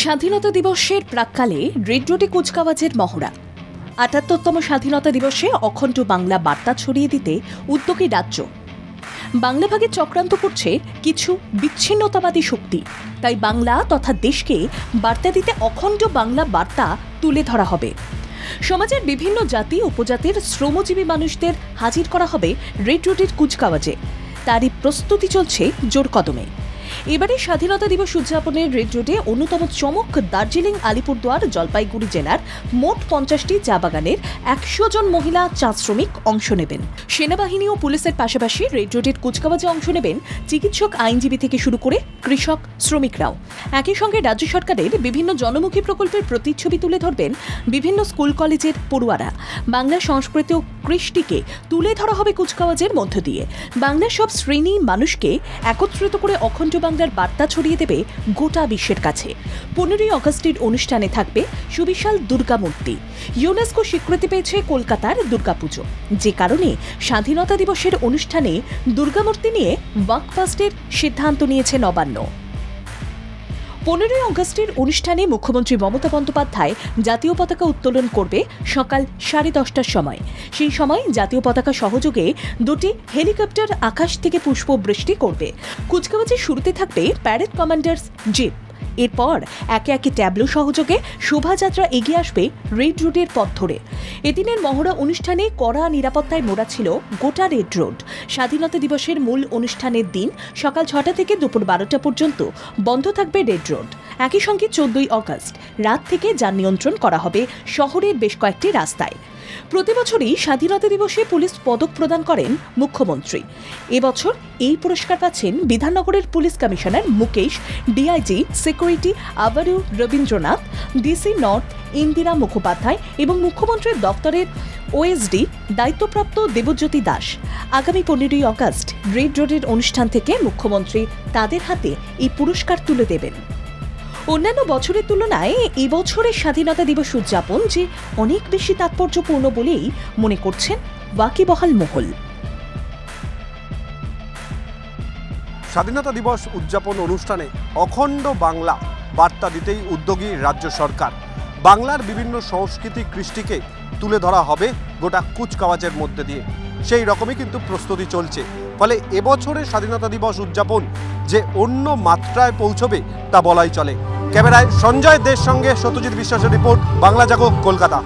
স্বাধীনতা দিবসের প্রাক্কালে রেড রোডে কুচকাওয়াজের মহড়া। ৭৮তম স্বাধীনতা দিবসে অখণ্ড বাংলা বার্তা ছড়িয়ে দিতে উদ্যোগী রাজ্য। বাংলা ভাগে চক্রান্ত করছে কিছু বিচ্ছিন্নতাবাদী শক্তি, তাই বাংলা তথা দেশকে বার্তা দিতে অখণ্ড বাংলা বার্তা তুলে ধরা হবে। সমাজের বিভিন্ন জাতি উপজাতির শ্রমজীবী মানুষদের হাজির করা হবে রেড রোডের কুচকাওয়াজে। তারই প্রস্তুতি চলছে জোর কদমে। এবারে স্বাধীনতা দিবস উদযাপনের রেড রোডে অন্যতম চমক দার্জিলিং, আলিপুরদুয়ার, জলপাইগুড়ি জেলার মোট ৫০টি চা বাগানের ১০০ জন মহিলা চা শ্রমিক অংশ নেবেন। সেনাবাহিনী ও পুলিশের পাশাপাশি রেড রোডের কুচকাওয়াজে অংশ নেবেন চিকিৎসক, আইনজীবী থেকে শুরু করে কৃষক, শ্রমিকরাও। একই সঙ্গে রাজ্য সরকারের বিভিন্ন জনমুখী প্রকল্পের প্রতিচ্ছবি তুলে ধরবেন বিভিন্ন স্কুল কলেজের পড়ুয়ারা। বাংলা সংস্কৃতি ও কৃষ্টিকে তুলে ধরা হবে কুচকাওয়াজের মধ্য দিয়ে। বাংলার সব শ্রেণী মানুষকে একত্রিত করে অখণ্ড বাংলার বার্তা ছড়িয়ে দেবে গোটা বিশ্বের কাছে। ১৫ই অগস্টের অনুষ্ঠানে থাকবে সুবিশাল দুর্গামূর্তি। ইউনেস্কো স্বীকৃতি পেয়েছে কলকাতার দুর্গাপুজো, যে কারণে স্বাধীনতা দিবসের অনুষ্ঠানে দুর্গামূর্তি নিয়ে ওয়াকফাস্টের সিদ্ধান্ত নিয়েছে নবান্ন। ১৫ই অগস্টের অনুষ্ঠানে মুখ্যমন্ত্রী মমতা বন্দ্যোপাধ্যায় জাতীয় পতাকা উত্তোলন করবে সকাল 10:30টার সময়। সেই সময় জাতীয় পতাকা সহযোগে দুটি হেলিকপ্টার আকাশ থেকে পুষ্পবৃষ্টি করবে। কুচকাওয়াজের শুরুতে থাকবে প্যারেড কমান্ডার্স জিপ। এরপর একে একে ট্যাবলো সহযোগে শোভাযাত্রা এগিয়ে আসবে রেড রোডের পথ ধরে। এদিনের মহড়া অনুষ্ঠানে কড়া নিরাপত্তায় মোড়া ছিল গোটা রেড রোড। স্বাধীনতা দিবসের মূল অনুষ্ঠানের দিন সকাল ৬টা থেকে দুপুর ১২টা পর্যন্ত বন্ধ থাকবে রেড রোড। একই সঙ্গে ১৪ই অগস্ট রাত থেকে যান নিয়ন্ত্রণ করা হবে শহরের বেশ কয়েকটি রাস্তায়। প্রতি বছরই স্বাধীনতা দিবসে পুলিশ পদক প্রদান করেন মুখ্যমন্ত্রী। এবছর এই পুরস্কার পাচ্ছেন বিধাননগরের police commissioner Mukesh, DIG security আবারু রবীন্দ্রনাথ, ডিসি নর্থ ইন্দিরা মুখোপাধ্যায় এবং মুখ্যমন্ত্রীর দপ্তরের ওএসডি দায়িত্বপ্রাপ্ত দেবজ্যোতি দাস। আগামী ১৫ই অগস্ট রেড রোডের অনুষ্ঠান থেকে মুখ্যমন্ত্রী তাদের হাতে এই পুরস্কার তুলে দেবেন। অন্যান্য বছরের তুলনায় এবছরের স্বাধীনতা দিবস উদযাপন যে অনেক বেশি তাৎপর্যপূর্ণ বলেই মনে করছেন ওয়াকিবহাল মহল। স্বাধীনতা দিবস উদযাপন অনুষ্ঠানে অখণ্ড বাংলা বার্তা দিতেই উদ্যোগী রাজ্য সরকার। বাংলার বিভিন্ন সংস্কৃতি কৃষ্টিকে তুলে ধরা হবে গোটা কুচকাওয়াজের মধ্যে দিয়ে। সেই রকমই কিন্তু প্রস্তুতি চলছে। ফলে এবছরের স্বাধীনতা দিবস উদযাপন যে অন্য মাত্রায় পৌঁছবে তা বলাই চলে। ক্যামেরায় সঞ্জয় দের সঙ্গে সত্যজিৎ বিশ্বাসের রিপোর্ট, বাংলা জাগো, কলকাতা।